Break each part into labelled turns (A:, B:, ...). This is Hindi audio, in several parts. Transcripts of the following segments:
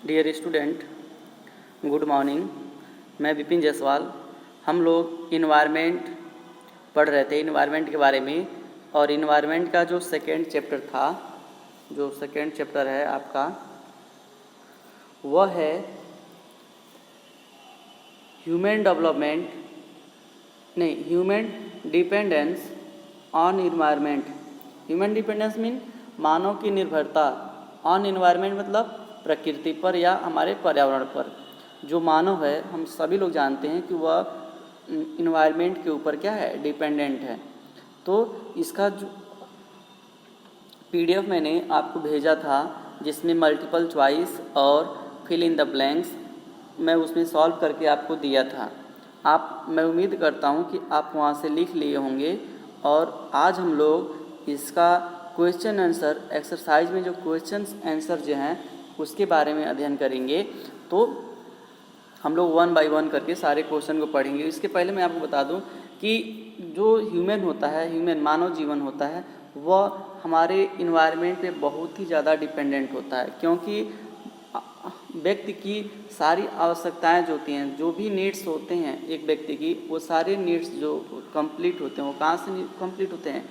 A: Dear student, good morning. मैं विपिन जायसवाल। हम लोग इन्वायरमेंट पढ़ रहे थे, इन्वायरमेंट के बारे में। और इन्वायरमेंट का जो सेकेंड चैप्टर था, जो सेकेंड चैप्टर है आपका, वह है ह्यूमन डेवलपमेंट, नहीं, human dependence on environment. Human dependence mean मानव की निर्भरता, ऑन इन्वायरमेंट मतलब प्रकृति पर या हमारे पर्यावरण पर। जो मानव है, हम सभी लोग जानते हैं कि वह इन्वायरमेंट के ऊपर क्या है, डिपेंडेंट है। तो इसका जो PDF मैंने आपको भेजा था, जिसमें मल्टीपल चॉइस और फिल इन द ब्लैंक्स, मैं उसमें सॉल्व करके आपको दिया था। मैं उम्मीद करता हूं कि आप वहां से लिख लिए होंगे। और आज हम लोग इसका क्वेश्चन आंसर एक्सरसाइज में जो क्वेश्चन आंसर जो हैं उसके बारे में अध्ययन करेंगे। तो हम लोग 1 बाय 1 करके सारे क्वेश्चन को पढ़ेंगे। इसके पहले मैं आपको बता दूं कि जो ह्यूमन होता है, ह्यूमन मानव जीवन होता है, वह हमारे इन्वायरमेंट पे बहुत ही ज़्यादा डिपेंडेंट होता है। क्योंकि व्यक्ति की सारी आवश्यकताएं जो होती हैं, जो भी नीड्स होते हैं एक व्यक्ति की, वो सारे नीड्स जो कंप्लीट होते हैं वो कहाँ से कंप्लीट होते हैं,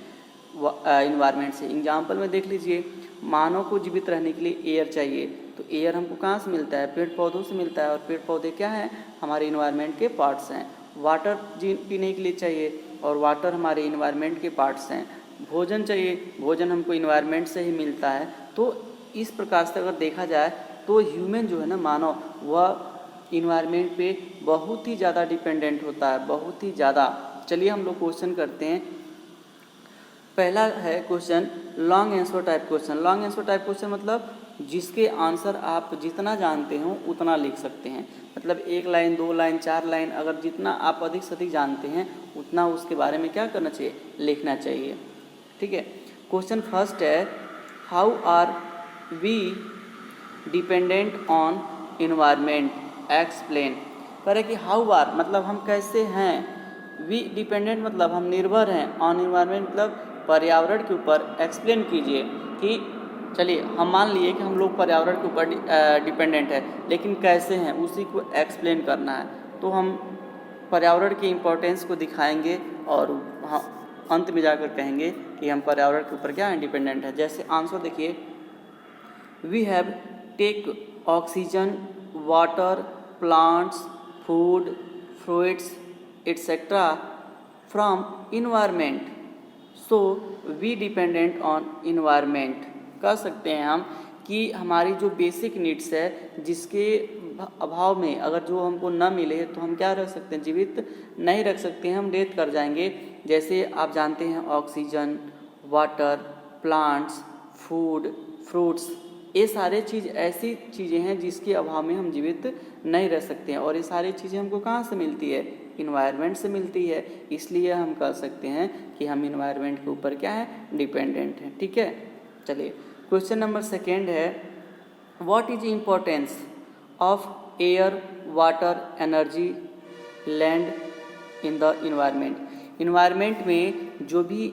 A: इन्वायरमेंट से। एग्जाम्पल में देख लीजिए, मानव को जीवित रहने के लिए एयर चाहिए, तो एयर हमको कहाँ से मिलता है, पेड़ पौधों से मिलता है। और पेड़ पौधे क्या हैं, हमारे इन्वायरमेंट के पार्ट्स हैं। वाटर पीने के लिए चाहिए, और वाटर हमारे इन्वायरमेंट के पार्ट्स हैं। भोजन चाहिए, भोजन हमको इन्वायरमेंट से ही मिलता है। तो इस प्रकार से अगर देखा जाए तो ह्यूमन जो है ना, मानव, वह इन्वायरमेंट पे बहुत ही ज़्यादा डिपेंडेंट होता है, बहुत ही ज़्यादा। चलिए हम लोग क्वेश्चन करते हैं। पहला है question long answer type question. Long answer type question मतलब जिसके आंसर आप जितना जानते हो उतना लिख सकते हैं। मतलब 1 लाइन, 2 लाइन, 4 लाइन, अगर जितना आप अधिक से अधिक जानते हैं उतना उसके बारे में क्या करना चाहिए, लिखना चाहिए। ठीक है। क्वेश्चन फर्स्ट है, how are we dependent on environment, explain. कह रहे कि हाउ आर मतलब हम कैसे हैं, वी डिपेंडेंट मतलब हम निर्भर हैं, ऑन इन्वायरमेंट मतलब पर्यावरण के ऊपर। एक्सप्लेन कीजिए कि चलिए हम मान लिए कि हम लोग पर्यावरण के ऊपर डिपेंडेंट है, लेकिन कैसे हैं उसी को एक्सप्लेन करना है। तो हम पर्यावरण की इम्पोर्टेंस को दिखाएंगे और अंत में जाकर कहेंगे कि हम पर्यावरण के ऊपर क्या है, डिपेंडेंट है। जैसे आंसर देखिए, we have take oxygen, water, plants, food, fruits etcetera from environment, so we dependent on environment. कह सकते हैं हम कि हमारी जो बेसिक नीड्स है, जिसके अभाव में अगर जो हमको न मिले तो हम क्या रख सकते हैं, जीवित नहीं रख सकते हैं, हम डेथ कर जाएंगे। जैसे आप जानते हैं oxygen, water, plants, food, fruits, ये सारे चीज़ ऐसी चीज़ें हैं जिसके अभाव में हम जीवित नहीं रह सकते हैं। और ये सारी चीज़ें हमको कहाँ से मिलती है, इन्वायरमेंट से मिलती है। इसलिए हम कह सकते हैं कि हम इन्वायरमेंट के ऊपर क्या है, डिपेंडेंट हैं। ठीक है। चलिए क्वेश्चन नंबर सेकेंड है, what is importance of air, water, energy, land in the environment. Environment में जो भी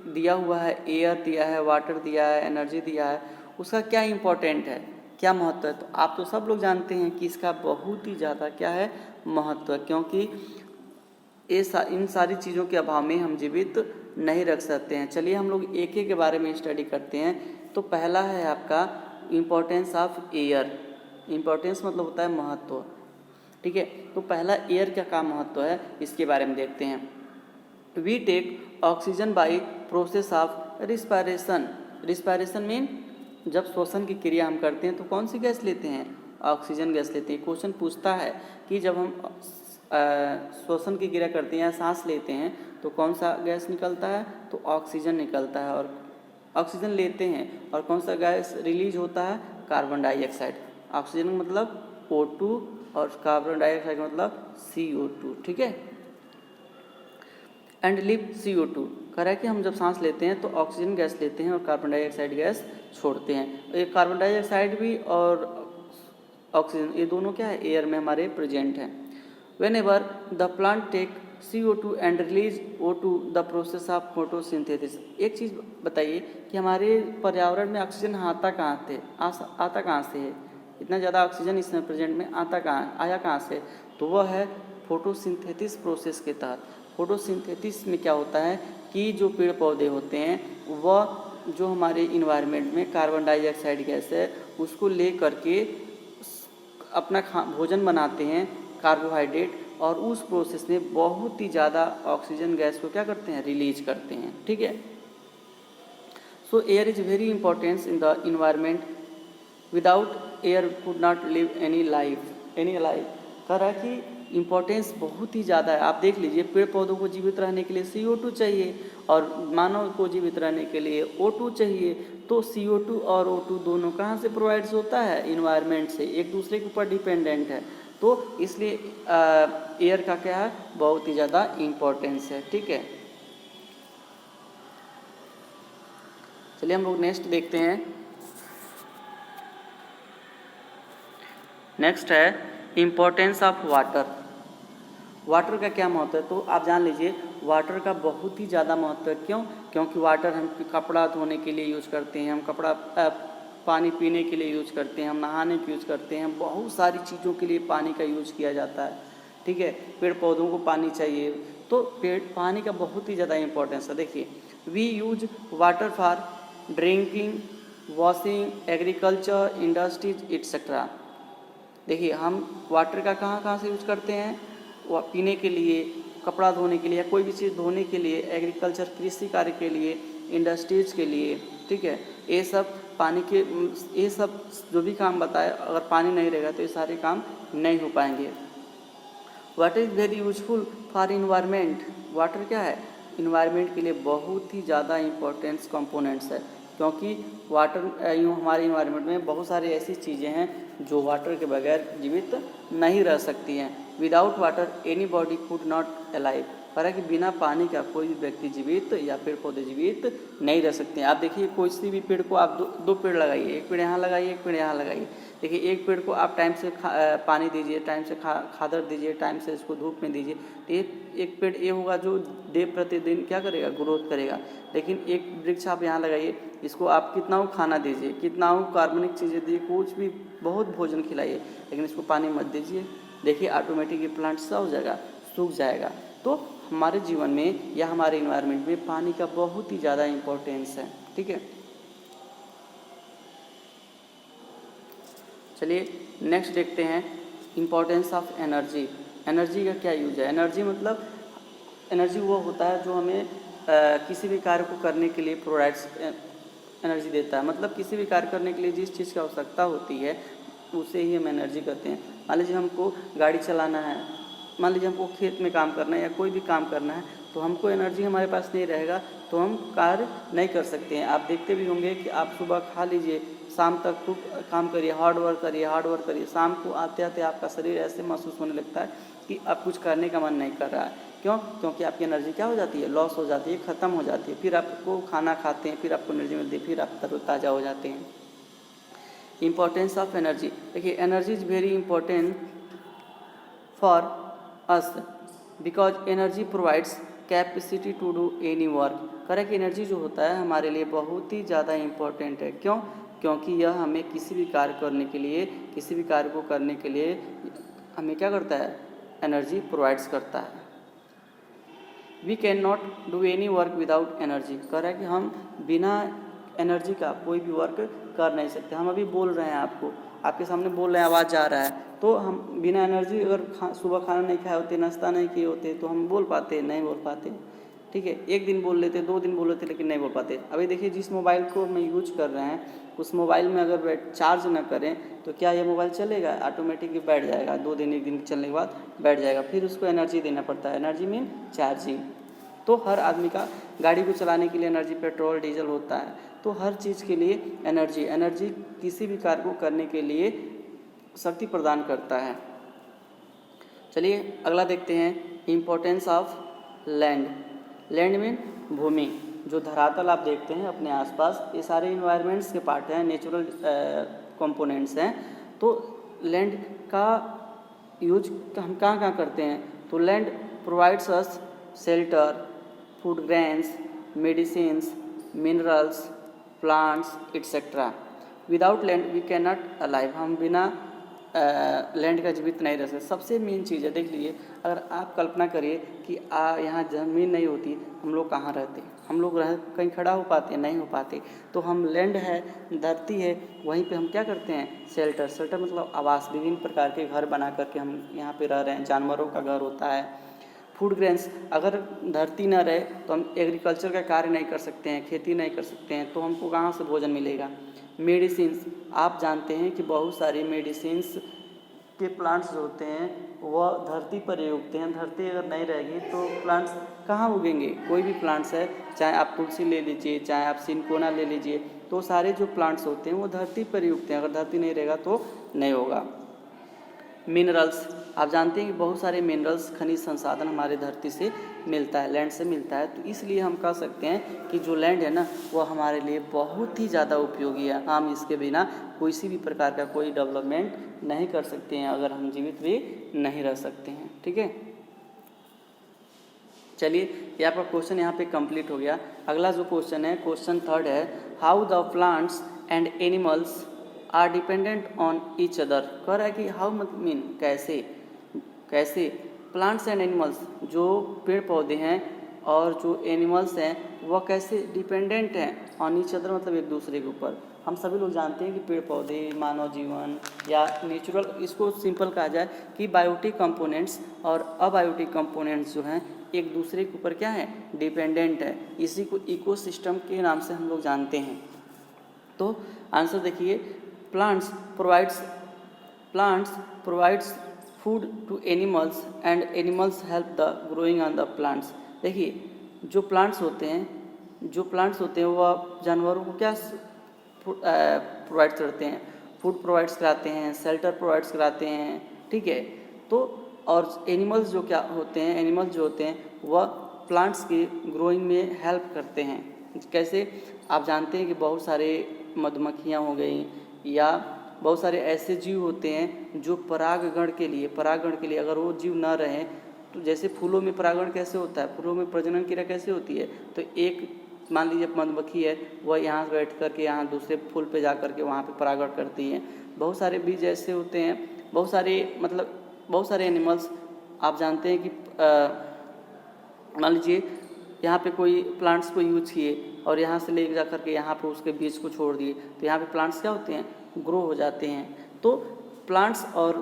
A: दिया हुआ है, एयर दिया है, वाटर दिया है, एनर्जी दिया है, उसका क्या इम्पोर्टेंट है, क्या महत्व है। तो आप तो सब लोग जानते हैं कि इसका बहुत ही ज़्यादा क्या है, महत्व। क्योंकि इन सारी चीज़ों के अभाव में हम जीवित नहीं रख सकते हैं। चलिए हम लोग एक एक के बारे में स्टडी करते हैं। तो पहला है आपका इम्पोर्टेंस ऑफ एयर। इम्पोर्टेंस मतलब होता है महत्व। ठीक है। तो पहला एयर का क्या महत्व है, इसके बारे में देखते हैं। We take oxygen by process of respiration. Respiration mean जब श्वसन की क्रिया हम करते हैं तो कौन सी गैस लेते हैं, ऑक्सीजन गैस लेते हैं। क्वेश्चन पूछता है कि जब हम श्वसन की क्रिया करते हैं या सांस लेते हैं तो कौन सा गैस निकलता है, तो ऑक्सीजन निकलता है। और ऑक्सीजन लेते हैं और कौन सा गैस रिलीज होता है, कार्बन डाइऑक्साइड। ऑक्सीजन मतलब O2 और कार्बन डाइऑक्साइड मतलब CO2। ठीक है। And live CO2। कह रहा है कि हम जब सांस लेते हैं तो ऑक्सीजन गैस लेते हैं और कार्बन डाइऑक्साइड गैस छोड़ते हैं। ये कार्बन डाइऑक्साइड भी और ऑक्सीजन, ये दोनों क्या है, एयर में हमारे प्रेजेंट हैं। Whenever the plant take CO2 and release O2 the process of photosynthesis. एक चीज़ बताइए कि हमारे पर्यावरण में ऑक्सीजन आता कहाँ से है, इतना ज़्यादा ऑक्सीजन इसमें प्रेजेंट में आया कहाँ से? तो वह है फोटोसिंथेसिस प्रोसेस के तहत। फोटोसिंथेसिस में क्या होता है कि जो पेड़ पौधे होते हैं वह जो हमारे इन्वायरमेंट में कार्बन डाइऑक्साइड गैस है उसको ले करके अपना भोजन बनाते हैं, कार्बोहाइड्रेट, और उस प्रोसेस में बहुत ही ज़्यादा ऑक्सीजन गैस को क्या करते हैं? रिलीज करते हैं। ठीक है। सो air is very important in the environment, without air could not live any life. कह रहा है कि इम्पोर्टेंस बहुत ही ज़्यादा है। आप देख लीजिए, पेड़ पौधों को जीवित रहने के लिए CO2 चाहिए और मानव को जीवित रहने के लिए O2 चाहिए। तो CO2 और O2 दोनों कहाँ से प्रोवाइड्स होता है? इन्वायरमेंट से, एक दूसरे के ऊपर डिपेंडेंट है। तो इसलिए एयर का क्या है? बहुत ही ज़्यादा इम्पोर्टेंस है। ठीक है, चलिए हम लोग नेक्स्ट देखते हैं। नेक्स्ट है इम्पोर्टेंस ऑफ वाटर। वाटर का क्या महत्व है? तो आप जान लीजिए, वाटर का बहुत ही ज़्यादा महत्व है। क्यों? क्योंकि वाटर हम कपड़ा धोने के लिए यूज करते हैं, हम पानी पीने के लिए यूज करते हैं, हम नहाने के यूज करते हैं, बहुत सारी चीज़ों के लिए पानी का यूज किया जाता है। ठीक है, पेड़ पौधों को पानी चाहिए, तो पानी का बहुत ही ज़्यादा इम्पोर्टेंस है। देखिए, we use water for drinking, washing, agriculture, industries etcetera. देखिए, हम वाटर का कहाँ से यूज करते हैं? पीने के लिए, कपड़ा धोने के लिए, या कोई भी चीज़ धोने के लिए, एग्रीकल्चर कृषि कार्य के लिए, इंडस्ट्रीज के लिए। ठीक है, ये सब पानी के, ये सब जो भी काम बताए, अगर पानी नहीं रहेगा तो ये सारे काम नहीं हो पाएंगे। Water is very useful for environment. Water क्या है? इन्वायरमेंट के लिए बहुत ही ज़्यादा इम्पोर्टेंस कंपोनेंट्स है, क्योंकि वाटर हमारे इन्वायरमेंट में बहुत सारी ऐसी चीज़ें हैं जो वाटर के बगैर जीवित नहीं रह सकती हैं। Without water any body could not alive. पर कि बिना पानी का कोई भी व्यक्ति जीवित या पेड़ पौधे जीवित नहीं रह सकते हैं। आप देखिए, कोई सी भी पेड़ को आप दो पेड़ लगाइए, एक पेड़ यहाँ लगाइए, एक पेड़ यहाँ लगाइए। देखिए, एक पेड़ को आप टाइम से पानी दीजिए, टाइम से खादर दीजिए, टाइम से इसको धूप में दीजिए, तो एक पेड़ ये होगा जो दिन प्रतिदिन क्या करेगा? ग्रोथ करेगा। लेकिन एक वृक्ष आप यहाँ लगाइए, इसको आप कितना खाना दीजिए, कितना कार्बनिक चीज़ें दीजिए, कुछ भी बहुत भोजन खिलाइए, लेकिन इसको पानी मत दीजिए। देखिए, ऑटोमेटिक ये प्लांट सब हो जाएगा, सूख जाएगा। तो हमारे जीवन में या हमारे इन्वायरमेंट में पानी का बहुत ही ज़्यादा इम्पोर्टेंस है। ठीक है, चलिए नेक्स्ट देखते हैं इम्पोर्टेंस ऑफ एनर्जी। एनर्जी का क्या यूज है? एनर्जी मतलब, एनर्जी वो होता है जो हमें किसी भी कार्य को करने के लिए प्रोवाइड्स एनर्जी देता है। मतलब किसी भी कार्य करने के लिए जिस चीज़ की आवश्यकता होती है उसे ही हम एनर्जी कहते हैं। मान लीजिए हमको गाड़ी चलाना है, मान लीजिए हमको खेत में काम करना है या कोई भी काम करना है, तो हमको एनर्जी हमारे पास नहीं रहेगा तो हम कार्य नहीं कर सकते हैं। आप देखते भी होंगे कि आप सुबह खा लीजिए, शाम तक खूब काम करिए, हार्ड वर्क करिए, शाम को आते आते आपका शरीर ऐसे महसूस होने लगता है कि अब कुछ करने का मन नहीं कर रहा है। क्यों? क्योंकि आपकी एनर्जी क्या हो जाती है? लॉस हो जाती है, ख़त्म हो जाती है। फिर आपको खाना खाते हैं, फिर आपको एनर्जी मिलती है, फिर आप तरोताज़ा हो जाते हैं। Importance of energy. देखिए, energy is very important for us because energy provides capacity to do any work. करें कि एनर्जी जो होता है हमारे लिए बहुत ही ज़्यादा इम्पोर्टेंट है। क्यों? क्योंकि यह हमें किसी भी कार्य करने के लिए, किसी भी कार्य को करने के लिए हमें क्या करता है? एनर्जी प्रोवाइड्स करता है। We can not do any work without energy. कह रहा है कि हम बिना एनर्जी का कोई भी वर्क कर नहीं सकते। हम अभी बोल रहे हैं, आपके सामने बोल रहे हैं, आवाज़ जा रहा है, तो हम बिना एनर्जी, अगर सुबह खाना नहीं खाए होते, नाश्ता नहीं किए होते, तो हम बोल पाते? नहीं बोल पाते। ठीक है, एक दिन बोल लेते, 2 दिन बोल लेते, लेकिन नहीं बोल पाते। अभी देखिए, जिस मोबाइल को हम यूज कर रहे हैं उस मोबाइल में अगर चार्ज न करें तो क्या ये मोबाइल चलेगा? ऑटोमेटिकली बैठ जाएगा, 2 दिन 1 दिन चलने के बाद बैठ जाएगा। फिर उसको एनर्जी देना पड़ता है। Energy mean charging. तो हर आदमी का गाड़ी को चलाने के लिए एनर्जी पेट्रोल डीजल होता है। तो हर चीज़ के लिए एनर्जी किसी भी कार्य को करने के लिए शक्ति प्रदान करता है। चलिए अगला देखते हैं, importance of land. Land mean भूमि। जो धरातल आप देखते हैं अपने आसपास, ये सारे इन्वायरमेंट्स के पार्ट हैं, नेचुरल कंपोनेंट्स हैं। तो लैंड का यूज हम कहाँ करते हैं? तो land provides us shelter, food grains, medicines, minerals, plants etcetera. Without land we can not alive, हम बिना लैंड का जीवित नहीं रह सकते। सबसे मेन चीज़ है, देख लीजिए, अगर आप कल्पना करिए कि यहाँ ज़मीन नहीं होती, हम लोग कहाँ रहते? हम लोग कहीं खड़ा हो पाते? नहीं हो पाते। तो हम लैंड है, धरती है, वहीं पे हम क्या करते हैं? शेल्टर। शेल्टर मतलब आवास, विभिन्न प्रकार के घर बना करके हम यहाँ पे रह रहे हैं। जानवरों का घर होता है। फूड ग्रेन्स, अगर धरती न रहे तो हम एग्रीकल्चर का कार्य नहीं कर सकते हैं, खेती नहीं कर सकते हैं, तो हमको कहाँ से भोजन मिलेगा? मेडिसिन्स, आप जानते हैं कि बहुत सारी मेडिसिन्स के प्लांट्स जो होते हैं वह धरती पर ही उगते हैं। धरती अगर नहीं रहेगी तो प्लांट्स कहाँ उगेंगे? कोई भी प्लांट्स है, चाहे आप तुलसी ले लीजिए, चाहे आप सिनकोना ले लीजिए, तो सारे जो प्लांट्स होते हैं वो धरती पर ही उगते हैं। अगर धरती नहीं रहेगा तो नहीं होगा। मिनरल्स, आप जानते हैं कि बहुत सारे मिनरल्स, खनिज संसाधन हमारे धरती से मिलता है, लैंड से मिलता है। तो इसलिए हम कह सकते हैं कि जो लैंड है ना, वो हमारे लिए बहुत ही ज़्यादा उपयोगी है। हम इसके बिना किसी भी प्रकार का कोई डेवलपमेंट नहीं कर सकते हैं, अगर हम जीवित भी नहीं रह सकते हैं। ठीक है, चलिए, ये आपका क्वेश्चन यहाँ पे कंप्लीट हो गया। अगला जो क्वेश्चन है, क्वेश्चन थर्ड है, how the plants and animals are dependent on each other. कह रहा है कि हाउ मीन कैसे, कैसे प्लांट्स एंड एनिमल्स, जो पेड़ पौधे हैं और जो एनिमल्स हैं वह कैसे डिपेंडेंट हैं ऑन ईच अदर, मतलब एक दूसरे के ऊपर। हम सभी लोग जानते हैं कि पेड़ पौधे, मानव जीवन या नेचुरल, इसको सिंपल कहा जाए कि बायोटिक कंपोनेंट्स और अबायोटिक कंपोनेंट्स जो हैं एक दूसरे के ऊपर क्या है? डिपेंडेंट है। इसी को इकोसिस्टम के नाम से हम लोग जानते हैं। तो आंसर देखिए, plants provides food to animals and animals help the growing on the plants. देखिए, जो प्लांट्स होते हैं वह जानवरों को क्या प्रोवाइड करते हैं? फूड प्रोवाइड्स कराते हैं, शेल्टर प्रोवाइड्स कराते हैं। ठीक है, तो और एनिमल्स जो होते हैं वह प्लांट्स की ग्रोइंग में हेल्प करते हैं। कैसे? आप जानते हैं कि बहुत सारे मधुमक्खियाँ हो गई या बहुत सारे ऐसे जीव होते हैं जो परागण के लिए अगर वो जीव ना रहें, तो जैसे फूलों में परागण कैसे होता है, फूलों में प्रजनन क्रिया कैसे होती है, तो एक मान लीजिए मधुमक्खी है, वह यहाँ बैठ कर के यहाँ दूसरे फूल पे जा कर के वहाँ पे परागण करती है। बहुत सारे बीज ऐसे होते हैं, बहुत सारे एनिमल्स, आप जानते हैं कि मान लीजिए यहाँ पे कोई प्लांट्स को यूज किए और यहाँ से ले जा कर के यहाँ पे उसके बीज को छोड़ दिए, तो यहाँ पे प्लांट्स क्या होते हैं? ग्रो हो जाते हैं। तो प्लांट्स और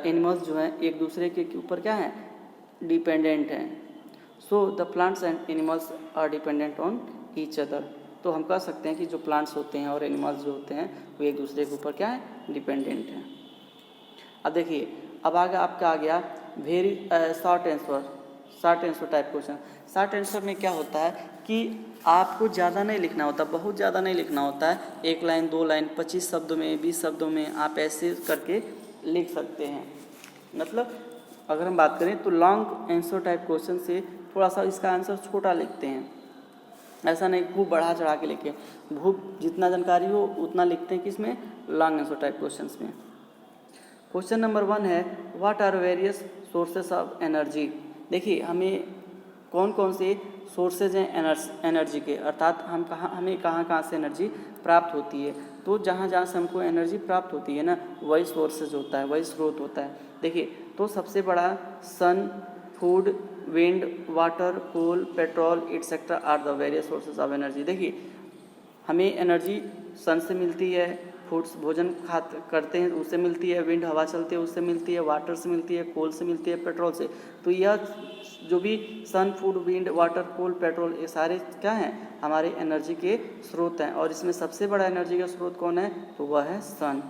A: एनिमल्स जो हैं एक दूसरे के ऊपर क्या हैं? डिपेंडेंट हैं। So the plants and animals are dependent on each other. तो हम कह सकते हैं कि जो प्लांट्स होते हैं और एनिमल्स जो होते हैं वो एक दूसरे के ऊपर क्या है? डिपेंडेंट हैं। अब देखिए, अब आगे आपका आ गया very short answer type question. Short answer में क्या होता है कि आपको ज़्यादा नहीं लिखना होता, बहुत ज़्यादा नहीं लिखना होता है। 1 लाइन 2 लाइन 25 शब्दों में 20 शब्दों में आप ऐसे करके लिख सकते हैं। मतलब अगर हम बात करें तो लॉन्ग आंसर टाइप क्वेश्चन से थोड़ा सा इसका आंसर छोटा लिखते हैं, ऐसा नहीं खूब बढ़ा चढ़ा के लिखें। खूब जितना जानकारी हो उतना लिखते हैं किसमें? लॉन्ग आंसर टाइप क्वेश्चन में। क्वेश्चन नंबर 1 है, what are various sources of energy. देखिए, हमें कौन कौन से सोर्सेज हैं एनर्जी के, अर्थात हमें कहाँ से एनर्जी प्राप्त होती है। तो जहाँ से हमको एनर्जी प्राप्त होती है ना, वही सोर्सेज होता है, वही स्रोत होता है। देखिए, तो सबसे बड़ा sun, food, wind, water, coal, petrol etcetera are the various sources of energy. देखिए, हमें एनर्जी सन से मिलती है, फूड्स भोजन करते हैं उससे मिलती है, विंड हवा चलती है उससे मिलती है, वाटर से मिलती है, कोल से मिलती है, पेट्रोल से। तो यह जो भी सन, food, wind, water, coal, petrol, ये सारे क्या हैं? हमारे एनर्जी के स्रोत हैं। और इसमें सबसे बड़ा एनर्जी का स्रोत कौन है? तो वह है सन।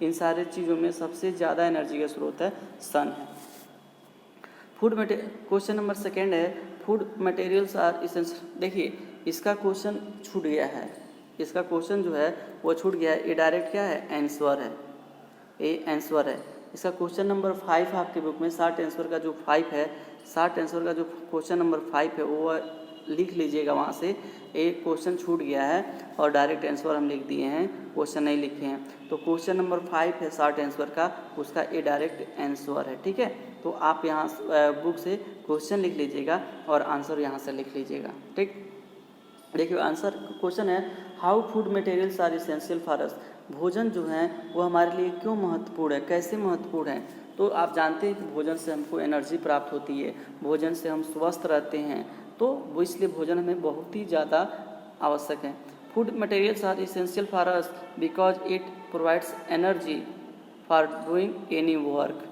A: इन सारे चीज़ों में सबसे ज़्यादा एनर्जी का स्रोत है सन है। क्वेश्चन नंबर 2 है, फूड मटेरियल्स आर इसेंशियल। देखिए, इसका क्वेश्चन छूट गया है, इसका क्वेश्चन जो है वो छूट गया है। ये डायरेक्ट क्या है? आंसर है, ये आंसर है। इसका क्वेश्चन नंबर 5 आपके बुक में शॉर्ट आंसर का जो 5 है, शॉर्ट आंसर का जो क्वेश्चन नंबर 5 है वो लिख लीजिएगा वहाँ से। एक क्वेश्चन छूट गया है और डायरेक्ट आंसर हम लिख दिए हैं, क्वेश्चन नहीं लिखे हैं। तो क्वेश्चन नंबर 5 है शॉर्ट आंसर का, उसका ये डायरेक्ट आंसर है। ठीक है, तो आप यहाँ बुक से क्वेश्चन लिख लीजिएगा और आंसर यहाँ से लिख लीजिएगा। ठीक, देखिए आंसर क्वेश्चन है, how food materials are essential for us, भोजन जो है वो हमारे लिए क्यों महत्वपूर्ण है, कैसे महत्वपूर्ण है। तो आप जानते हैं कि भोजन से हमको एनर्जी प्राप्त होती है, भोजन से हम स्वस्थ रहते हैं, तो वो इसलिए भोजन हमें बहुत ही ज़्यादा आवश्यक है। Food materials are essential for us because it provides energy for doing any work,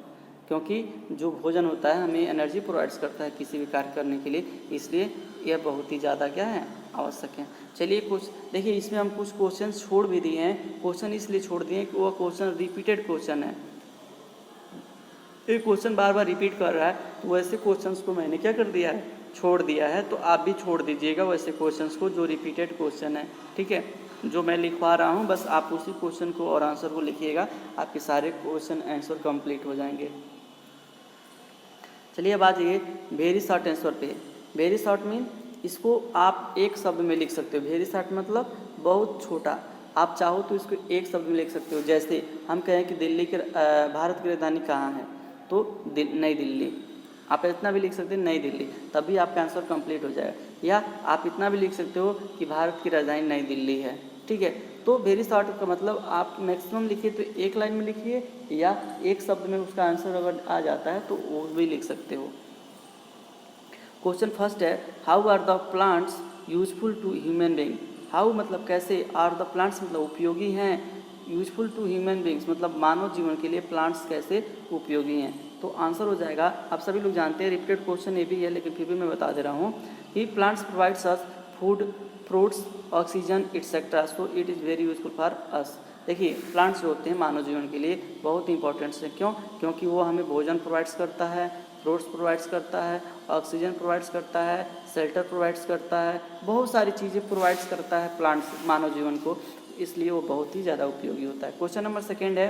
A: क्योंकि जो भोजन होता है हमें एनर्जी प्रोवाइड्स करता है किसी भी कार्य करने के लिए, इसलिए यह बहुत ही ज़्यादा क्या है, आवश्यक है। चलिए कुछ देखिए, इसमें हम कुछ क्वेश्चन छोड़ भी दिए हैं। क्वेश्चन इसलिए छोड़ दिए कि वह क्वेश्चन रिपीटेड क्वेश्चन है, एक क्वेश्चन बार बार रिपीट कर रहा है, तो वैसे क्वेश्चंस को मैंने क्या कर दिया है, छोड़ दिया है। तो आप भी छोड़ दीजिएगा वैसे क्वेश्चंस को जो रिपीटेड क्वेश्चन है, ठीक है। जो मैं लिखवा रहा हूँ बस आप उसी क्वेश्चन को और आंसर को लिखिएगा, आपके सारे क्वेश्चन आंसर कंप्लीट हो जाएंगे। चलिए अब आ जाइए वेरी शॉर्ट आंसर पे। वेरी शॉर्ट मीन इसको आप एक शब्द में लिख सकते हो। वेरी शॉर्ट मतलब बहुत छोटा, आप चाहो तो इसको एक शब्द में लिख सकते हो। जैसे हम कहें कि दिल्ली के भारत की राजधानी कहाँ है, तो नई दिल्ली, आप इतना भी लिख सकते हैं नई दिल्ली, तभी आपका आंसर कंप्लीट हो जाएगा। या आप इतना भी लिख सकते हो कि भारत की राजधानी नई दिल्ली है, ठीक है। तो वेरी शॉर्ट का मतलब आप मैक्सिमम लिखिए तो एक लाइन में लिखिए, या एक शब्द में उसका आंसर अगर आ जाता है तो वो भी लिख सकते हो। क्वेश्चन फर्स्ट है, how are the plants useful to human being. How मतलब कैसे, आर द प्लांट्स मतलब उपयोगी हैं, यूजफुल टू ह्यूमन बींग्स मतलब मानव जीवन के लिए प्लांट्स कैसे उपयोगी हैं। तो आंसर हो जाएगा, आप सभी लोग जानते हैं रिपीटेड क्वेश्चन ये भी है, लेकिन फिर भी मैं बता दे रहा हूँ कि plants provides us food, fruits, oxygen etcetera, so it is very useful for us. देखिए प्लांट्स जो होते हैं मानव जीवन के लिए बहुत इंपॉर्टेंट है। क्यों? क्योंकि वो हमें भोजन प्रोवाइड्स करता है, फ्रूट्स प्रोवाइड्स करता है, ऑक्सीजन प्रोवाइड्स करता है, शेल्टर प्रोवाइड्स करता है, बहुत सारी चीज़ें प्रोवाइड्स करता है प्लांट्स मानव जीवन को, इसलिए वो बहुत ही ज़्यादा उपयोगी होता है। क्वेश्चन नंबर सेकेंड है,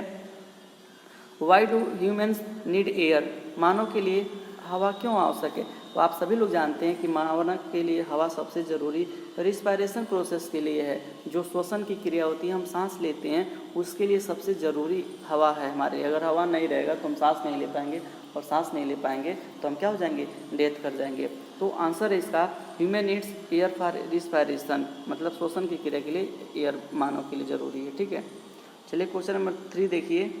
A: why do humans need air. मानव के लिए हवा क्यों आवश्यक है। तो आप सभी लोग जानते हैं कि मानव के लिए हवा सबसे ज़रूरी रिस्पायरेशन प्रोसेस के लिए है, जो श्वसन की क्रिया होती है, हम सांस लेते हैं, उसके लिए सबसे ज़रूरी हवा है हमारे। अगर हवा नहीं रहेगा तो हम सांस नहीं ले पाएंगे, और सांस नहीं ले पाएंगे तो हम क्या हो जाएंगे, डेथ कर जाएंगे। तो आंसर है इसका, human needs air for respiration, मतलब श्वसन की क्रिया के लिए एयर मानव के लिए ज़रूरी है, ठीक है। चलिए क्वेश्चन नंबर 3 देखिए,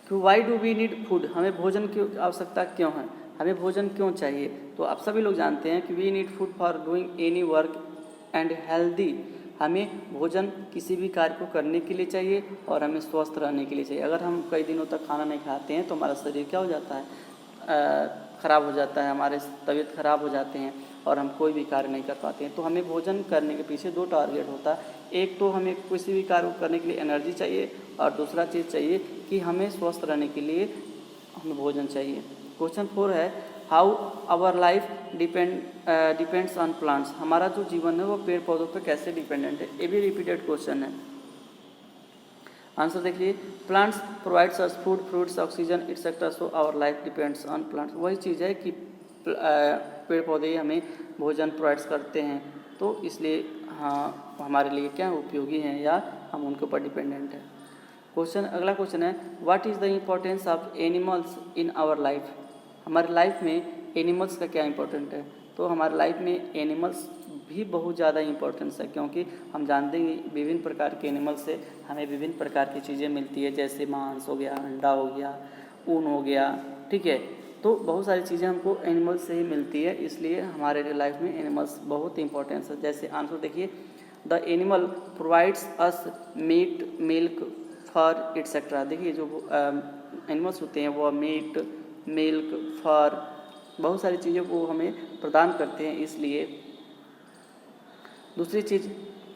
A: कि why do we need food, हमें भोजन की आवश्यकता क्यों है, हमें भोजन क्यों चाहिए। तो आप सभी लोग जानते हैं कि we need food for doing any work and healthy, हमें भोजन किसी भी कार्य को करने के लिए चाहिए और हमें स्वस्थ रहने के लिए चाहिए। अगर हम कई दिनों तक खाना नहीं खाते हैं तो हमारा शरीर क्या हो जाता है, ख़राब हो जाता है, हमारे तबीयत ख़राब हो जाते हैं और हम कोई भी कार्य नहीं कर पाते हैं। तो हमें भोजन करने के पीछे 2 टारगेट होता है, एक तो हमें किसी भी कार्य को करने के लिए एनर्जी चाहिए, और दूसरा चीज़ चाहिए कि हमें स्वस्थ रहने के लिए हमें भोजन चाहिए। क्वेश्चन 4 है, how our life depends on plants, हमारा जो जीवन है वो पेड़ पौधों पर कैसे डिपेंडेंट है। ये भी रिपीटेड क्वेश्चन है। आंसर देखिए, plants provides us food, fruits, oxygen etcetera, so our life depends on plants. वही चीज़ है कि पेड़ पौधे हमें भोजन प्रोवाइड्स करते हैं, तो इसलिए हाँ हमारे लिए क्या उपयोगी हैं या हम उनके ऊपर डिपेंडेंट हैं। क्वेश्चन अगला क्वेश्चन है, what is the importance of animals in our life, हमारे लाइफ में एनिमल्स का क्या इंपॉर्टेंट है। तो हमारे लाइफ में एनिमल्स भी बहुत ज़्यादा इंपॉर्टेंस है, क्योंकि हम जानते हैं विभिन्न प्रकार के एनिमल से हमें विभिन्न प्रकार की चीज़ें मिलती है, जैसे मांस हो गया, अंडा हो गया, ऊन हो गया, ठीक है। तो बहुत सारी चीज़ें हमको एनिमल्स से ही मिलती है, इसलिए हमारे लाइफ में एनिमल्स बहुत इंपॉर्टेंस है। जैसे आंसर देखिए, the animal provides us meat, milk, fur etcetera. देखिए जो एनिमल्स होते हैं वो मीट, मिल्क, फर, बहुत सारी चीज़ों को हमें प्रदान करते हैं, इसलिए दूसरी चीज़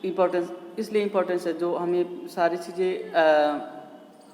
A: इम्पोर्टेंस, इसलिए इम्पोर्टेंस है जो हमें सारी चीज़ें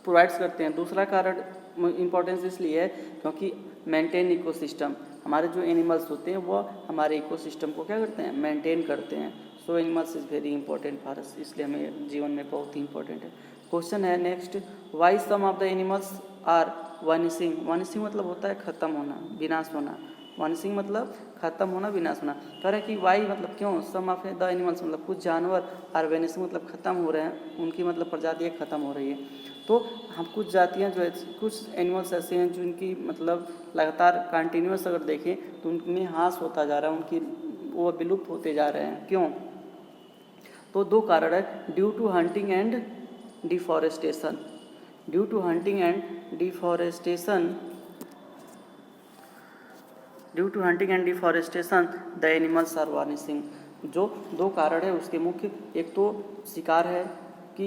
A: प्रोवाइड्स करते हैं। दूसरा कारण इम्पोर्टेंस इसलिए है क्योंकि मेंटेन इकोसिस्टम, हमारे जो एनिमल्स होते हैं वो हमारे इकोसिस्टम को क्या करते हैं, मेंटेन करते हैं। So animals is very important for us, इसलिए हमें जीवन में बहुत ही इंपॉर्टेंट है। क्वेश्चन है next, why some of the animals are vanishing. Vanishing मतलब होता है ख़त्म होना, विनाश होना। वनिशिंग मतलब ख़त्म होना, विनाश होना। कह रहे हैं कि वाई मतलब क्यों, सम ऑफ द एनिमल्स मतलब कुछ जानवर, आर वनिशिंग मतलब ख़त्म हो रहे हैं, उनकी मतलब प्रजातियाँ ख़त्म हो रही है। तो हम कुछ जातियाँ जो है, कुछ एनिमल्स ऐसे हैं जिनकी मतलब लगातार कंटिन्यूस अगर देखें तो उनमें ह्रास होता जा रहा है, उनकी वो विलुप्त होते जा रहे हैं। क्यों? तो दो कारण है, due to hunting and deforestation. Due to hunting and deforestation the animals are vanishing. जो दो कारण है उसके मुख्य, एक तो शिकार है कि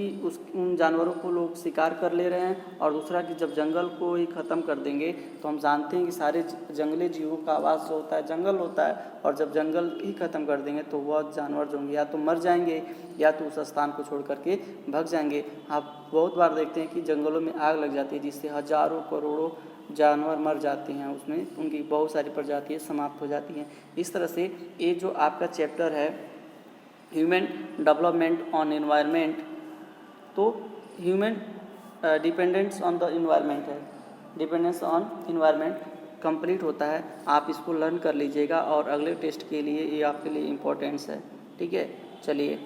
A: उन जानवरों को लोग शिकार कर ले रहे हैं, और दूसरा कि जब जंगल को ही ख़त्म कर देंगे तो हम जानते हैं कि सारे जंगली जीवों का आवास जो होता है जंगल होता है, और जब जंगल ही ख़त्म कर देंगे तो वह जानवर जो होंगे या तो मर जाएंगे या तो उस स्थान को छोड़ करके भाग जाएंगे। आप बहुत बार देखते हैं कि जंगलों में आग लग जाती है जिससे हजारों करोड़ों जानवर मर जाते हैं, उसमें उनकी बहुत सारी प्रजातियाँ समाप्त हो जाती हैं। इस तरह से ये जो आपका चैप्टर है ह्यूमन डेवलपमेंट ऑन एनवायरनमेंट, तो human dependence on the environment है, डिपेंडेंस ऑन इन्वायरमेंट कंप्लीट होता है। आप इसको लर्न कर लीजिएगा और अगले टेस्ट के लिए ये आपके लिए इम्पोर्टेंस है। ठीक है, चलिए।